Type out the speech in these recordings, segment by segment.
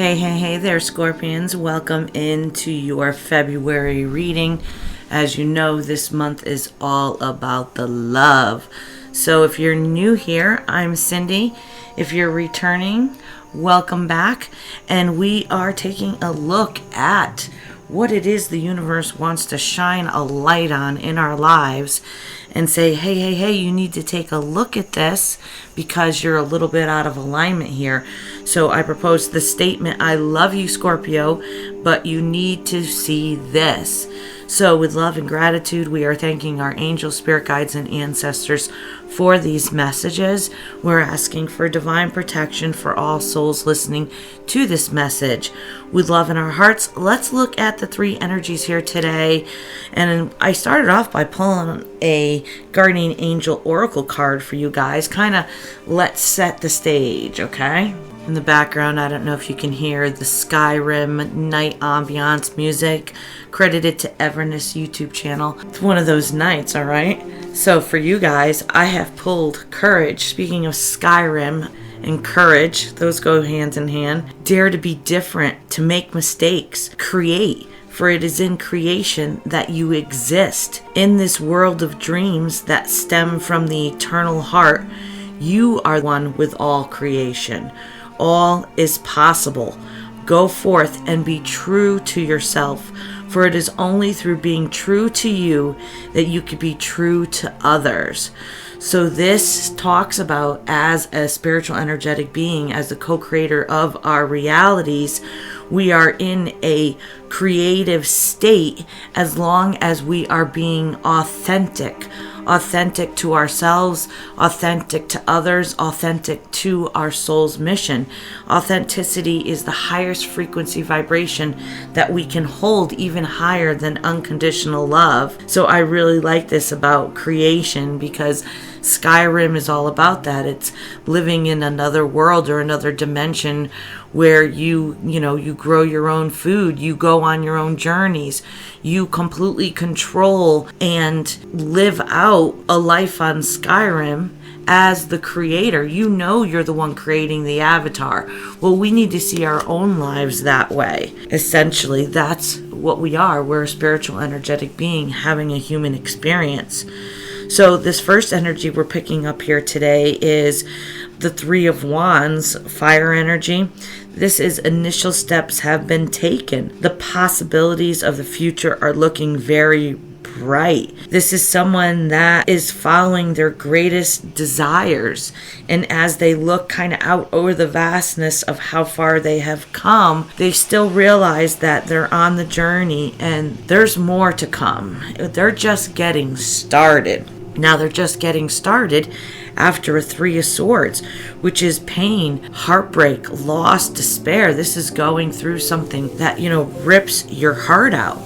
Hey there, Scorpions. Welcome into your February reading. As you know, this month is all about the love. So if you're new here, I'm Cyndi. If you're returning, welcome back. And we are taking a look at what it is the universe wants to shine a light on in our lives and say, hey, you need to take a look at this because you're a little bit out of alignment here. So I propose the statement, I love you, Scorpio, but you need to see this. So with love and gratitude, we are thanking our angels, spirit guides, and ancestors for these messages. We're asking for divine protection for all souls listening to this message. With love in our hearts, let's look at the three energies here today. And I started off by pulling a guardian angel oracle card for you guys. Kind of let's set the stage, okay? In the background, I don't know if you can hear the Skyrim night ambiance music credited to Everness YouTube channel. It's one of those nights, all right? So for you guys, I have pulled Courage. Speaking of Skyrim and courage, those go hand in hand. Dare to be different, to make mistakes, create. For it is in creation that you exist. In this world of dreams that stem from the eternal heart, you are one with all creation. All is possible. Go forth and be true to yourself, for it is only through being true to you that you can be true to others. So this talks about, as a spiritual energetic being, as the co-creator of our realities, we are in a creative state as long as we are being authentic to ourselves, authentic to others, authentic to our soul's mission. Authenticity is the highest frequency vibration that we can hold, even higher than unconditional love. So I really like this about creation, because Skyrim is all about that. It's living in another world or another dimension where you grow your own food, you go on your own journeys, you completely control and live out a life on Skyrim as the creator. You know you're the one creating the avatar. Well, we need to see our own lives that way. Essentially, that's what we are. We're a spiritual energetic being having a human experience. So this first energy we're picking up here today is the Three of Wands, fire energy. This is initial steps have been taken. The possibilities of the future are looking very bright. This is someone that is following their greatest desires. And as they look kind of out over the vastness of how far they have come, they still realize that they're on the journey and there's more to come. They're just getting started. Now they're just getting started after a Three of Swords, which is pain, heartbreak, loss, despair. This is going through something that, rips your heart out.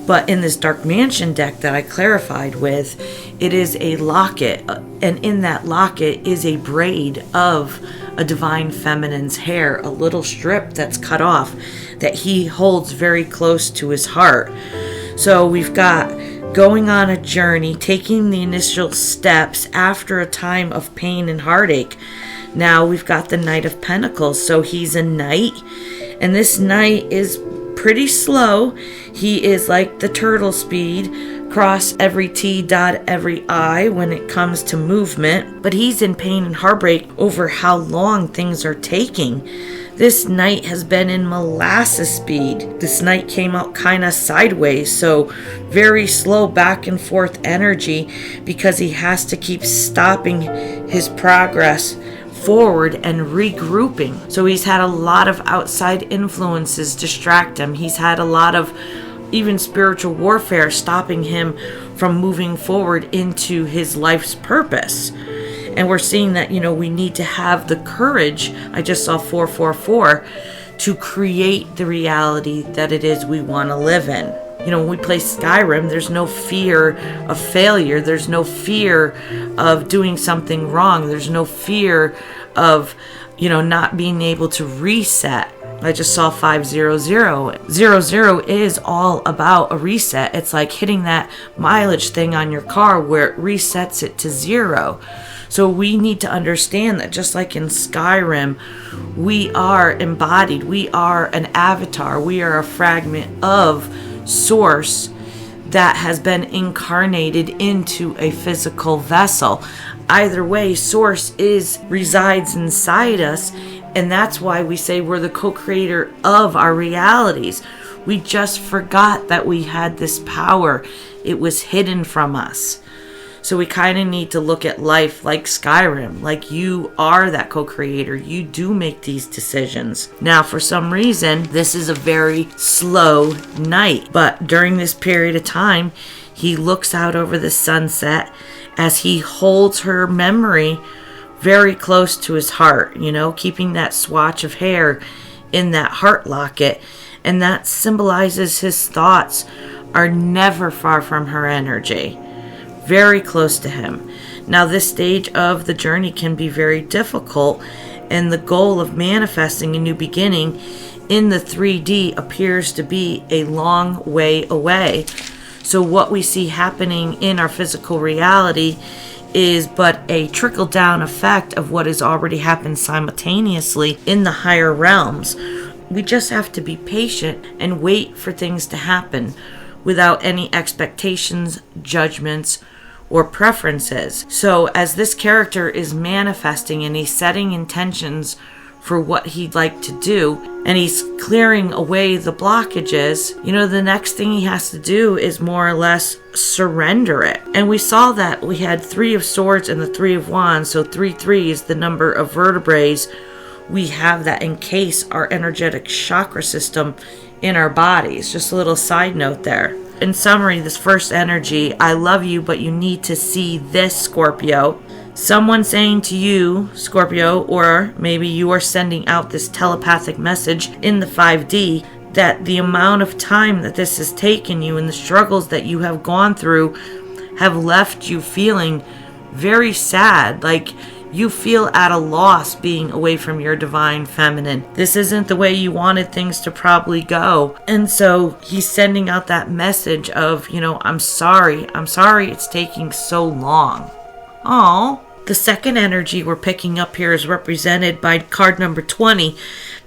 But in this Dark Mansion deck that I clarified with, it is a locket. And in that locket is a braid of a divine feminine's hair, a little strip that's cut off that he holds very close to his heart. So we've got going on a journey, taking the initial steps after a time of pain and heartache. Now we've got the Knight of Pentacles. So he's a knight, and this knight is pretty slow. He is like the turtle speed, cross every T, dot every I when it comes to movement. But he's in pain and heartbreak over how long things are taking. This knight has been in molasses speed. This knight came out kind of sideways, so very slow back and forth energy, because he has to keep stopping his progress forward and regrouping. So he's had a lot of outside influences distract him. He's had a lot of even spiritual warfare stopping him from moving forward into his life's purpose. And we're seeing that, we need to have the courage. I just saw 444 to create the reality that it is we want to live in. When we play Skyrim, there's no fear of failure. There's no fear of doing something wrong. There's no fear of, not being able to reset. I just saw 500. 00 is all about a reset. It's like hitting that mileage thing on your car where it resets it to 0. So we need to understand that just like in Skyrim, we are embodied. We are an avatar. We are a fragment of Source that has been incarnated into a physical vessel. Either way, Source resides inside us, and that's why we say we're the co-creator of our realities. We just forgot that we had this power. It was hidden from us. So we kind of need to look at life like Skyrim, like you are that co-creator. You do make these decisions. Now, for some reason, this is a very slow night, but during this period of time, he looks out over the sunset as he holds her memory very close to his heart, keeping that swatch of hair in that heart locket. And that symbolizes his thoughts are never far from her energy, very close to him. Now, this stage of the journey can be very difficult, and the goal of manifesting a new beginning in the 3D appears to be a long way away. So what we see happening in our physical reality is but a trickle-down effect of what has already happened simultaneously in the higher realms. We just have to be patient and wait for things to happen without any expectations, judgments, or preferences. So as this character is manifesting and he's setting intentions for what he'd like to do, and he's clearing away the blockages, the next thing he has to do is more or less surrender it. And we saw that we had 3 of Swords and the 3 of Wands, so 3 is the number of vertebrae. We have that encase our energetic chakra system in our bodies. Just a little side note there. In summary, this first energy, I love you, but you need to see this, Scorpio. Someone saying to you, Scorpio, or maybe you are sending out this telepathic message in the 5D, that the amount of time that this has taken you and the struggles that you have gone through have left you feeling very sad, like you feel at a loss being away from your divine feminine. This isn't the way you wanted things to probably go. And so he's sending out that message of, I'm sorry it's taking so long. Oh, the second energy we're picking up here is represented by card number 20,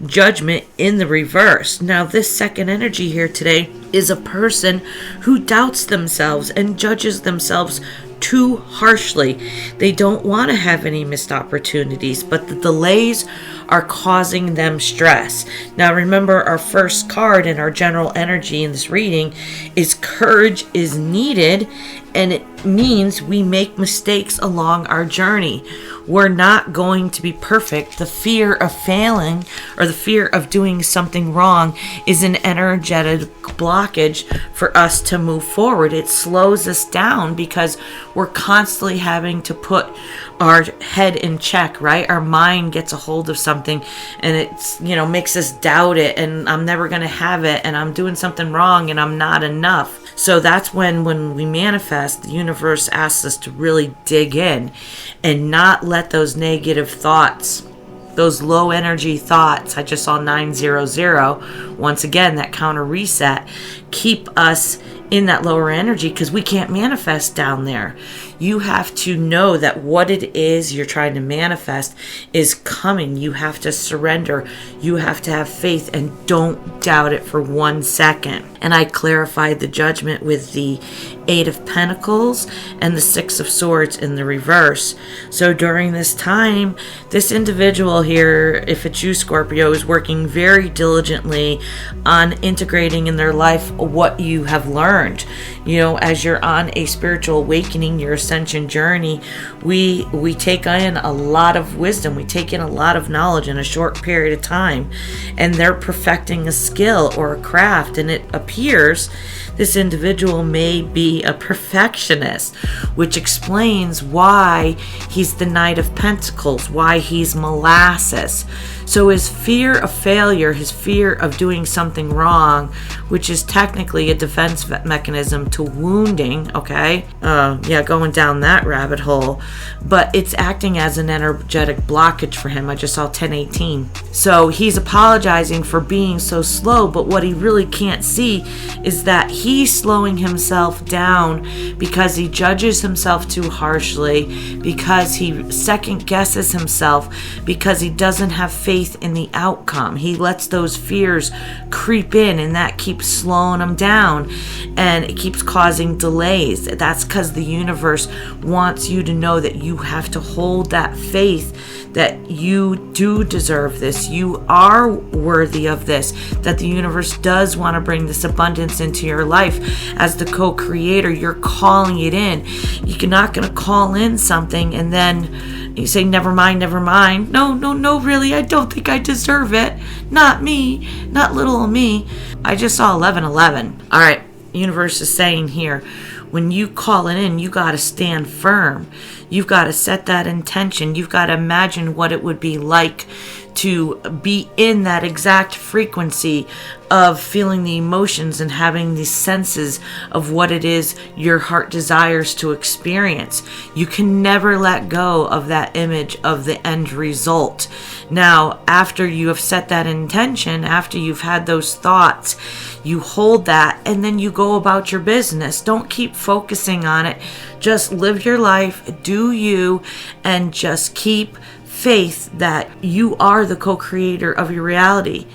Judgment in the reverse. Now, this second energy here today is a person who doubts themselves and judges themselves too harshly. They don't want to have any missed opportunities, but the delays are causing them stress. Now, remember, our first card in our general energy in this reading is courage is needed, and it means we make mistakes along our journey. We're not going to be perfect. The fear of failing or the fear of doing something wrong is an energetic blockage for us to move forward. It slows us down because we're constantly having to put our head in check, right? Our mind gets a hold of something and it's, makes us doubt it, and I'm never going to have it, and I'm doing something wrong, and I'm not enough. So that's when we manifest, the universe asks us to really dig in and not let those negative thoughts, those low energy thoughts, I just saw 900, once again, that counter reset, keep us in that lower energy because we can't manifest down there. You have to know that what it is you're trying to manifest is coming. You have to surrender. You have to have faith and don't doubt it for 1 second. And I clarified the Judgment with the 8 of Pentacles and the 6 of Swords in the reverse. So during this time, this individual here, if it's you, Scorpio, is working very diligently on integrating in their life what you have learned. As you're on a spiritual awakening, your ascension journey, we take in a lot of wisdom. We take in a lot of knowledge in a short period of time, and they're perfecting a skill or a craft, and it appears this individual may be a perfectionist, which explains why he's the Knight of Pentacles, why he's Molasses. So his fear of failure, his fear of doing something wrong, which is technically a defense mechanism to wounding, okay? Going down that rabbit hole. But it's acting as an energetic blockage for him. I just saw 1018. So he's apologizing for being so slow, but what he really can't see is that he's slowing himself down because he judges himself too harshly, because he second guesses himself, because he doesn't have faith in the outcome. He lets those fears creep in, and that keeps slowing him down, and it keeps causing delays. That's because the universe wants you to know that you have to hold that faith that you do deserve this, you are worthy of this, that the universe does want to bring this abundance into your life. As the co-creator, you're calling it in. You're not going to call in something and then you say, never mind. No, really, I don't think I deserve it. Not me, not little me. I just saw 1111. All right, universe is saying here, when you call it in, you got to stand firm. You've got to set that intention. You've got to imagine what it would be like to be in that exact frequency of feeling the emotions and having the senses of what it is your heart desires to experience. You can never let go of that image of the end result. Now, after you have set that intention, after you've had those thoughts, you hold that and then you go about your business. Don't keep focusing on it. Just live your life, do you, and just keep faith that you are the co-creator of your reality.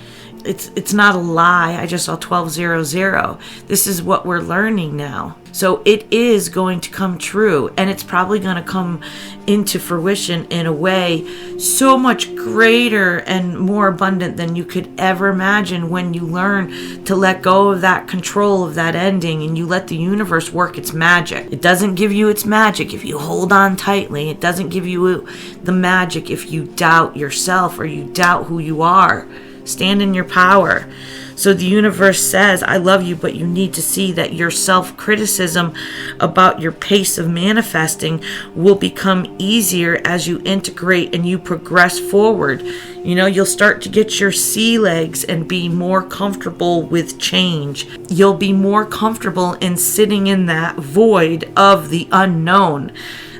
It's not a lie. I just saw 1200. This is what we're learning now. So it is going to come true, and it's probably going to come into fruition in a way so much greater and more abundant than you could ever imagine when you learn to let go of that control of that ending and you let the universe work its magic. It doesn't give you its magic if you hold on tightly. It doesn't give you the magic if you doubt yourself or you doubt who you are. Stand in your power. So the universe says, I love you, but you need to see that your self-criticism about your pace of manifesting will become easier as you integrate and you progress forward. You know, you'll start to get your sea legs and be more comfortable with change. You'll be more comfortable in sitting in that void of the unknown.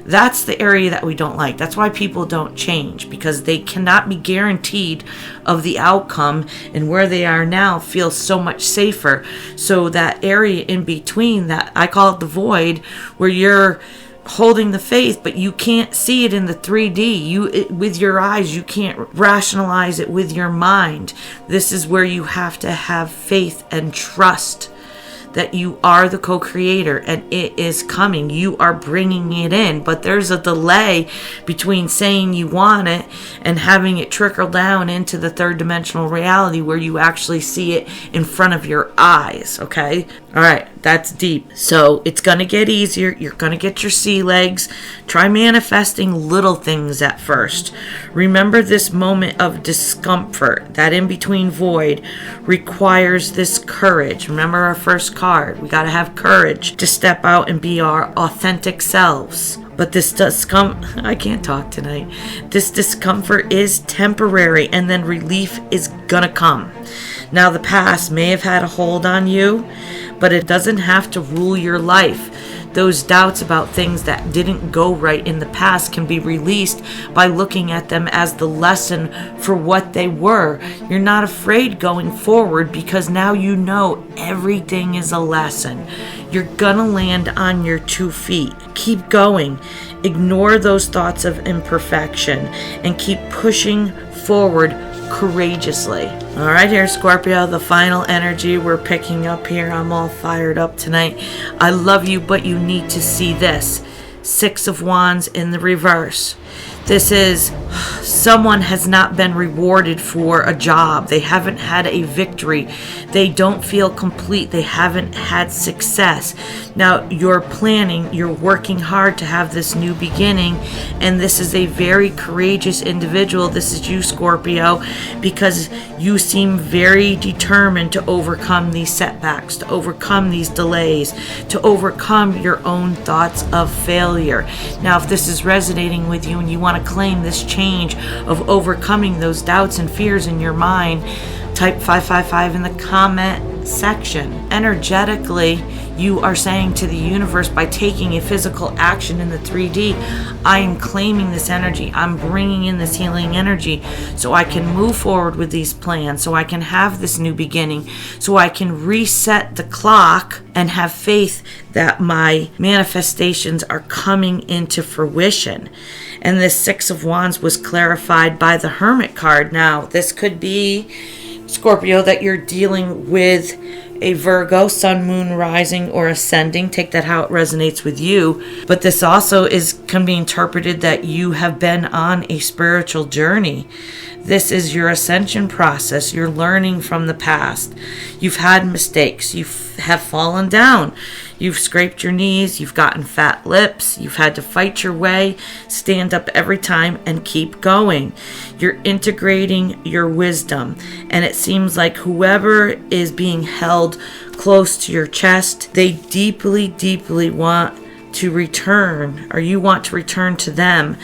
That's the area that we don't like. That's why people don't change, because they cannot be guaranteed of the outcome, and where they are now feels so much safer. So that area in between, that I call it the void, where you're holding the faith, but you can't see it in the 3D. With your eyes, you can't rationalize it with your mind. This is where you have to have faith and trust that you are the co-creator and it is coming. You are bringing it in, but there's a delay between saying you want it and having it trickle down into the third dimensional reality where you actually see it in front of your eyes, okay? All right, that's deep. So it's going to get easier. You're going to get your sea legs. Try manifesting little things at first. Remember, this moment of discomfort, that in-between void, requires this courage. Remember our first card. We got to have courage to step out and be our authentic selves. But this discomfort, I can't talk tonight. This discomfort is temporary, and then relief is going to come. Now, the past may have had a hold on you, but it doesn't have to rule your life. Those doubts about things that didn't go right in the past can be released by looking at them as the lesson for what they were. You're not afraid going forward because now you know everything is a lesson. You're gonna land on your 2 feet. Keep going. Ignore those thoughts of imperfection and keep pushing forward courageously. All right, here, Scorpio, the final energy we're picking up here. I'm all fired up tonight. I love you, but you need to see this. 6 of Wands in the reverse. This is someone has not been rewarded for a job. They haven't had a victory. They don't feel complete. They haven't had success. Now, you're planning, you're working hard to have this new beginning, and this is a very courageous individual. This is you, Scorpio, because you seem very determined to overcome these setbacks, to overcome these delays, to overcome your own thoughts of failure. Now, if this is resonating with you and you want to want to claim this change of overcoming those doubts and fears in your mind, type 555 in the comment section. Energetically, you are saying to the universe, by taking a physical action in the 3D, I am claiming this energy. I'm bringing in this healing energy so I can move forward with these plans, so I can have this new beginning, so I can reset the clock and have faith that my manifestations are coming into fruition. And this Six of Wands was clarified by the Hermit card. Now, this could be, Scorpio, that you're dealing with a Virgo, sun, moon, rising, or ascending. Take that how it resonates with you. But this also can be interpreted that you have been on a spiritual journey. This is your ascension process. You're learning from the past. You've had mistakes. You have fallen down. You've scraped your knees. You've gotten fat lips. You've had to fight your way, stand up every time, and keep going. You're integrating your wisdom. And it seems like whoever is being held close to your chest, they deeply, deeply want to return, or you want to return to them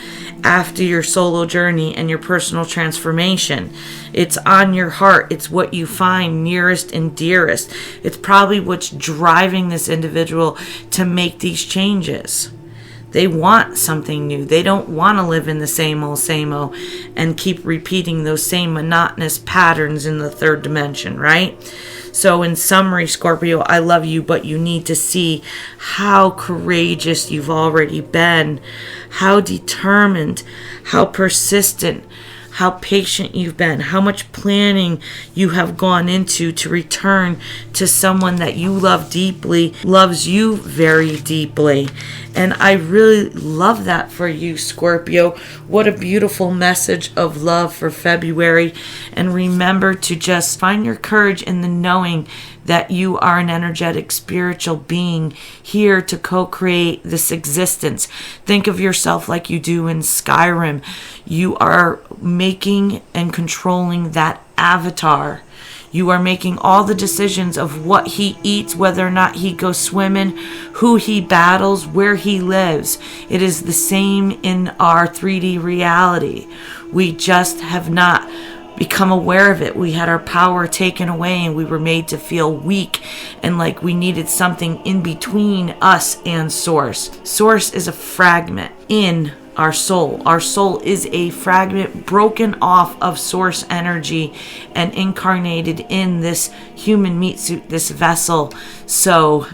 after your solo journey and your personal transformation. It's on your heart. It's what you find nearest and dearest. It's probably what's driving this individual to make these changes. They want something new. They don't want to live in the same old and keep repeating those same monotonous patterns in the third dimension, right? So in summary, Scorpio, I love you, but you need to see how courageous you've already been, how determined, how persistent, how patient you've been, how much planning you have gone into to return to someone that you love deeply, loves you very deeply. And I really love that for you, Scorpio. What a beautiful message of love for February. And remember to just find your courage in the knowing that you are an energetic spiritual being here to co-create this existence. Think of yourself like you do in Skyrim. You are making and controlling that avatar. You are making all the decisions of what he eats, whether or not he goes swimming, who he battles, where he lives. It is the same in our 3D reality. We just have not become aware of it. We had our power taken away and we were made to feel weak and like we needed something in between us and Source. Source is a fragment in our soul. Our soul is a fragment broken off of Source energy and incarnated in this human meat suit, this vessel. So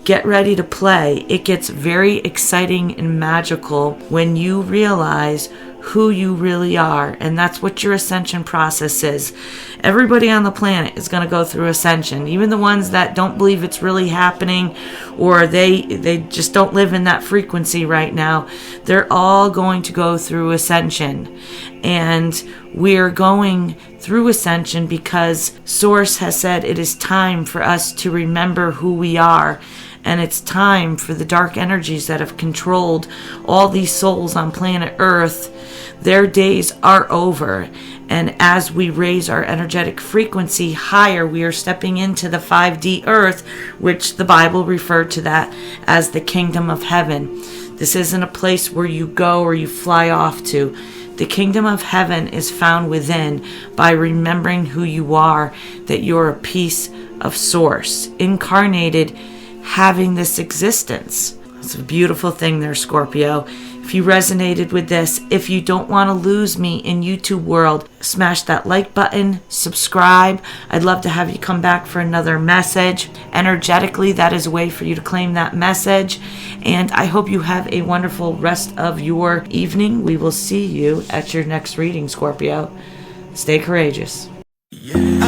get ready to play. It gets very exciting and magical when you realize who you really are, and that's what your ascension process is. Everybody on the planet is going to go through ascension, even the ones that don't believe it's really happening, or they just don't live in that frequency right now. They're all going to go through ascension, and we're going through ascension because Source has said it is time for us to remember who we are. And it's time for the dark energies that have controlled all these souls on planet Earth. Their days are over. And as we raise our energetic frequency higher, we are stepping into the 5D Earth, which the Bible referred to that as the kingdom of heaven. This isn't a place where you go or you fly off to. The kingdom of heaven is found within by remembering who you are, that you're a piece of Source, incarnated, having this existence. It's a beautiful thing there, Scorpio. If you resonated with this, if you don't want to lose me in YouTube world, smash that like button, subscribe. I'd love to have you come back for another message. Energetically, that is a way for you to claim that message. And I hope you have a wonderful rest of your evening. We will see you at your next reading, Scorpio. Stay courageous. Yeah.